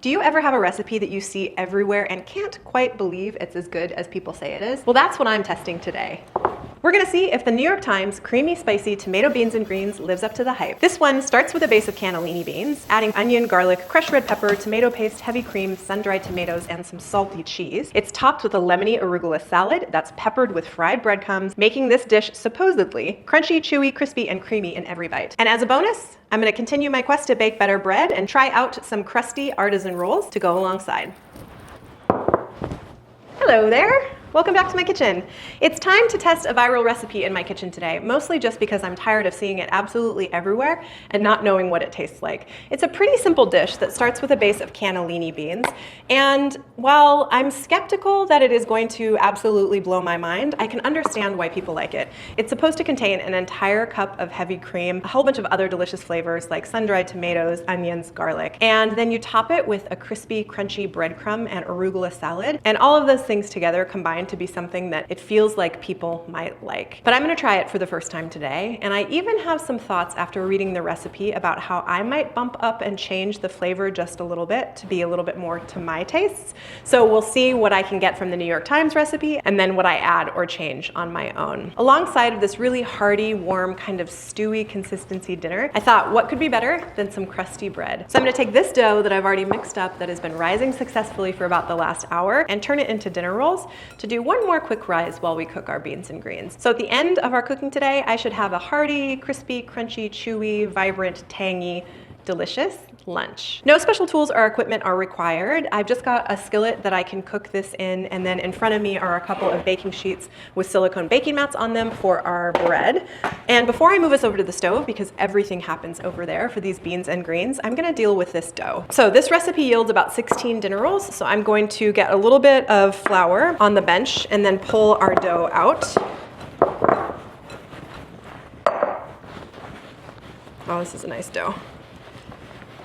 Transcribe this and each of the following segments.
Do you ever have a recipe that you see everywhere and can't quite believe it's as good as people say it is? Well, that's what I'm testing today. We're gonna see if the New York Times creamy spicy tomato beans and greens lives up to the hype. This one starts with a base of cannellini beans, adding onion, garlic, crushed red pepper, tomato paste, heavy cream, sun-dried tomatoes, and some salty cheese. It's topped with a lemony arugula salad that's peppered with fried breadcrumbs, making this dish supposedly crunchy, chewy, crispy, and creamy in every bite. And as a bonus, I'm gonna continue my quest to bake better bread and try out some crusty artisan rolls to go alongside. Hello there. Welcome back to my kitchen. It's time to test a viral recipe in my kitchen today, mostly just because I'm tired of seeing it absolutely everywhere and not knowing what it tastes like. It's a pretty simple dish that starts with a base of cannellini beans, and while I'm skeptical that it is going to absolutely blow my mind, I can understand why people like it. It's supposed to contain an entire cup of heavy cream, a whole bunch of other delicious flavors like sun-dried tomatoes, onions, garlic, and then you top it with a crispy, crunchy breadcrumb and arugula salad, and all of those things together combine to be something that it feels like people might like. But I'm gonna try it for the first time today, and I even have some thoughts after reading the recipe about how I might bump up and change the flavor just a little bit to be a little bit more to my tastes. So we'll see what I can get from the New York Times recipe and then what I add or change on my own. Alongside of this really hearty, warm, kind of stewy consistency dinner, I thought what could be better than some crusty bread? So I'm gonna take this dough that I've already mixed up that has been rising successfully for about the last hour and turn it into dinner rolls to do one more quick rise while we cook our beans and greens. So at the end of our cooking today, I should have a hearty, crispy, crunchy, chewy, vibrant, tangy, delicious lunch. No special tools or equipment are required. I've just got a skillet that I can cook this in, and then in front of me are a couple of baking sheets with silicone baking mats on them for our bread. And before I move us over to the stove, because everything happens over there for these beans and greens, I'm gonna deal with this dough. So this recipe yields about 16 dinner rolls, so I'm going to get a little bit of flour on the bench and then pull our dough out. Oh, this is a nice dough.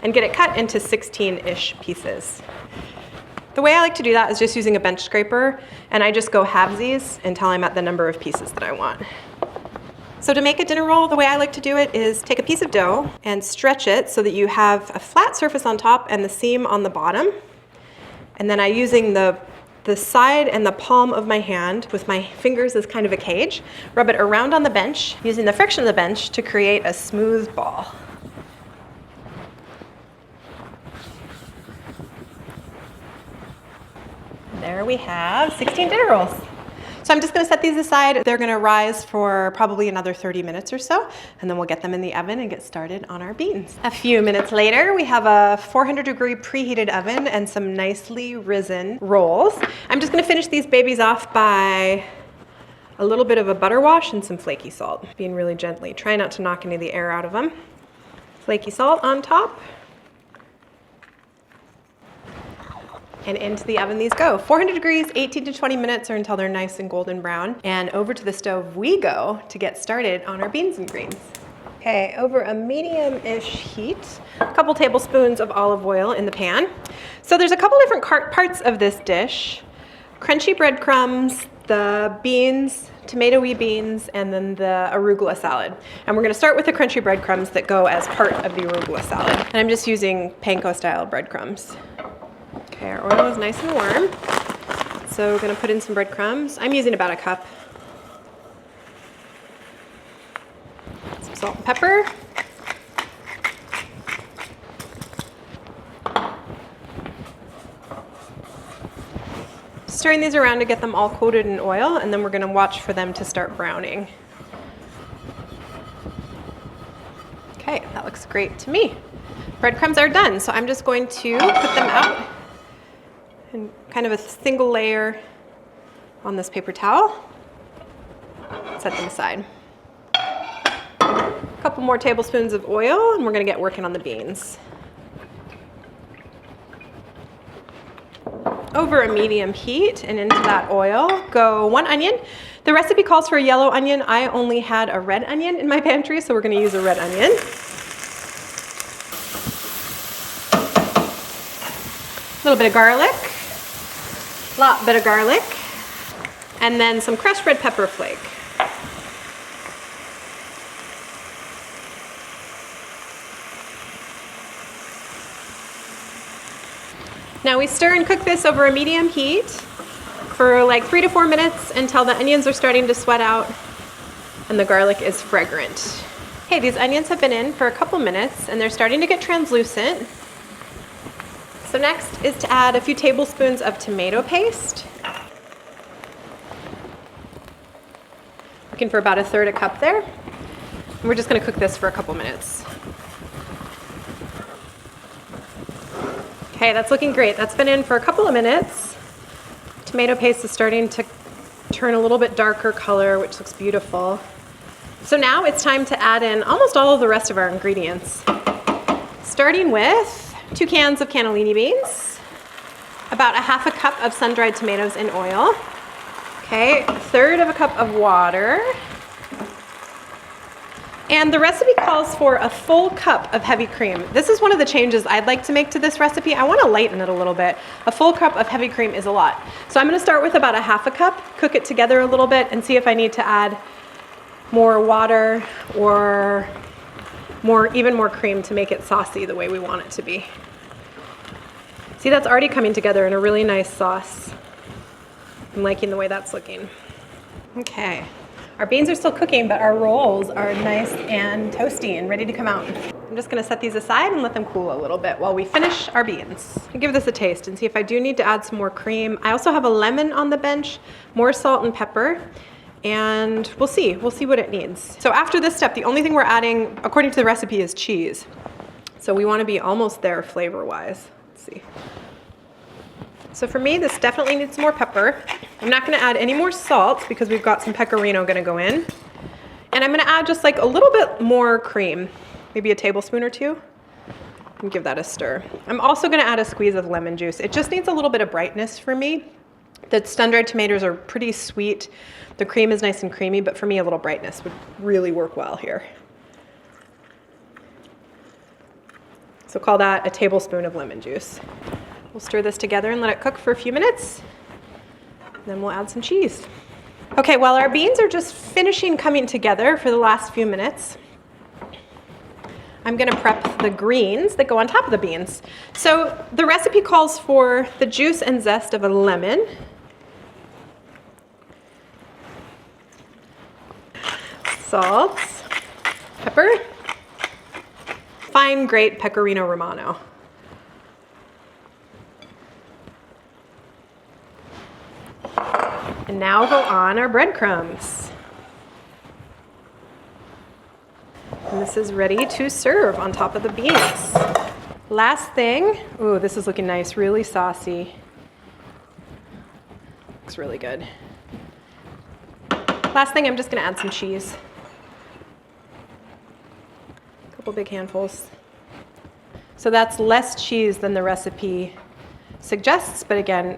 And get it cut into 16-ish pieces. The way I like to do that is just using a bench scraper, and I just go halvesies until I'm at the number of pieces that I want. So to make a dinner roll, the way I like to do it is take a piece of dough and stretch it so that you have a flat surface on top and the seam on the bottom. And then I'm using the side and the palm of my hand with my fingers as kind of a cage, rub it around on the bench, using the friction of the bench to create a smooth ball. There we have 16 dinner rolls. So I'm just gonna set these aside. They're gonna rise for probably another 30 minutes or so, and then we'll get them in the oven and get started on our beans. A few minutes later, we have a 400-degree preheated oven and some nicely risen rolls. I'm just gonna finish these babies off by a little bit of a butter wash and some flaky salt, being really gently. Try not to knock any of the air out of them. Flaky salt on top. And into the oven these go. 400 degrees, 18 to 20 minutes, or until they're nice and golden brown. And over to the stove we go to get started on our beans and greens. Okay, over a medium-ish heat, a couple tablespoons of olive oil in the pan. So there's a couple different parts of this dish. Crunchy breadcrumbs, the beans, tomatoey beans, and then the arugula salad. And we're gonna start with the crunchy breadcrumbs that go as part of the arugula salad. And I'm just using panko style breadcrumbs. Okay, our oil is nice and warm. So we're gonna put in some breadcrumbs. I'm using about a cup. Some salt and pepper. Stirring these around to get them all coated in oil, and then we're gonna watch for them to start browning. Okay, that looks great to me. Breadcrumbs are done, so I'm just going to put them out in kind of a single layer on this paper towel. Set them aside. A couple more tablespoons of oil, and we're gonna get working on the beans. Over a medium heat, and into that oil go 1 onion. The recipe calls for a yellow onion. I only had a red onion in my pantry, so we're gonna use a red onion. A little bit of garlic. Bit of garlic, and then some crushed red pepper flake. Now we stir and cook this over a medium heat for like 3 to 4 minutes until the onions are starting to sweat out and the garlic is fragrant. Okay, these onions have been in for a couple minutes and they're starting to get translucent. So next is to add a few tablespoons of tomato paste. Looking for about 1/3 cup there. And we're just gonna cook this for a couple minutes. Okay, that's looking great. That's been in for a couple of minutes. Tomato paste is starting to turn a little bit darker color, which looks beautiful. So now it's time to add in almost all of the rest of our ingredients. Starting with 2 cans of cannellini beans, about 1/2 cup of sun-dried tomatoes in oil, okay, 1/3 cup of water, and the recipe calls for a full cup of heavy cream. This is one of the changes I'd like to make to this recipe. I want to lighten it a little bit. A full cup of heavy cream is a lot. So I'm going to start with about 1/2 cup, cook it together a little bit, and see if I need to add more water or even more cream to make it saucy the way we want it to be. See, that's already coming together in a really nice sauce. I'm liking the way that's looking. Okay, our beans are still cooking, but our rolls are nice and toasty and ready to come out. I'm just gonna set these aside and let them cool a little bit while we finish our beans. I'll give this a taste and see if I do need to add some more cream. I also have a lemon on the bench, more salt and pepper, and we'll see what it needs. So after this step, the only thing we're adding, according to the recipe, is cheese. So we wanna be almost there flavor-wise. Let's see. So for me, this definitely needs more pepper. I'm not gonna add any more salt because we've got some pecorino gonna go in. And I'm gonna add just like a little bit more cream, maybe a tablespoon or 2, and give that a stir. I'm also gonna add a squeeze of lemon juice. It just needs a little bit of brightness for me. The sun-dried tomatoes are pretty sweet. The cream is nice and creamy, but for me, a little brightness would really work well here. So call that a tablespoon of lemon juice. We'll stir this together and let it cook for a few minutes. Then we'll add some cheese. Okay, while our beans are just finishing coming together for the last few minutes, I'm gonna prep the greens that go on top of the beans. So the recipe calls for the juice and zest of a lemon, salt, pepper, fine grate Pecorino Romano. And now go on our breadcrumbs. And this is ready to serve on top of the beans. Last thing, ooh, this is looking nice, really saucy. Looks really good. Last thing, I'm just gonna add some cheese. A couple big handfuls. So that's less cheese than the recipe suggests, but again,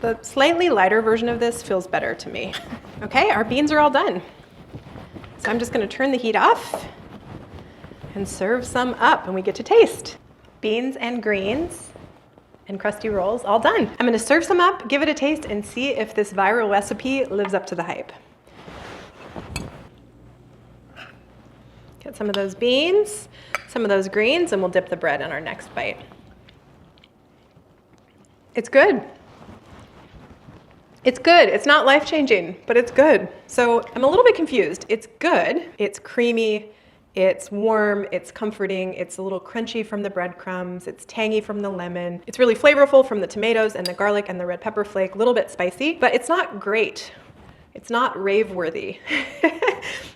the slightly lighter version of this feels better to me. Okay, our beans are all done. So I'm just gonna turn the heat off and serve some up and we get to taste. Beans and greens and crusty rolls all done. I'm gonna serve some up, give it a taste, and see if this viral recipe lives up to the hype. Get some of those beans, some of those greens, and we'll dip the bread in our next bite. It's good. It's good. It's not life-changing, but it's good. So I'm a little bit confused. It's good. It's creamy. It's warm. It's comforting. It's a little crunchy from the breadcrumbs. It's tangy from the lemon. It's really flavorful from the tomatoes and the garlic and the red pepper flake. A little bit spicy, but it's not great. It's not rave-worthy.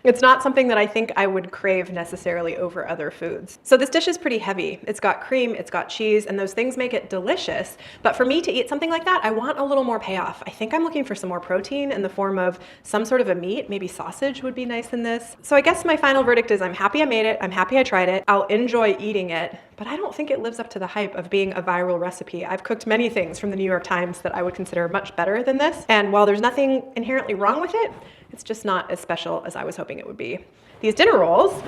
It's not something that I think I would crave necessarily over other foods. So this dish is pretty heavy. It's got cream, it's got cheese, and those things make it delicious. But for me to eat something like that, I want a little more payoff. I think I'm looking for some more protein in the form of some sort of a meat. Maybe sausage would be nice in this. So I guess my final verdict is I'm happy I made it. I'm happy I tried it. I'll enjoy eating it, but I don't think it lives up to the hype of being a viral recipe. I've cooked many things from the New York Times that I would consider much better than this. And while there's nothing inherently wrong with it, it's just not as special as I was hoping it would be. These dinner rolls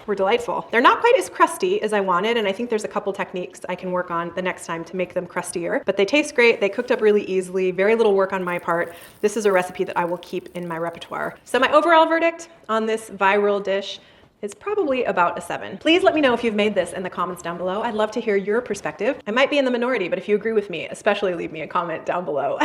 were delightful. They're not quite as crusty as I wanted, and I think there's a couple techniques I can work on the next time to make them crustier, but they taste great. They cooked up really easily, very little work on my part. This is a recipe that I will keep in my repertoire. So my overall verdict on this viral dish, is probably about a 7. Please let me know if you've made this in the comments down below. I'd love to hear your perspective. I might be in the minority, but if you agree with me, especially leave me a comment down below.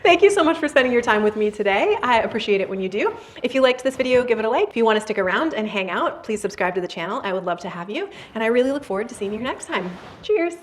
Thank you so much for spending your time with me today. I appreciate it when you do. If you liked this video, give it a like. If you want to stick around and hang out, please subscribe to the channel. I would love to have you, and I really look forward to seeing you next time. Cheers!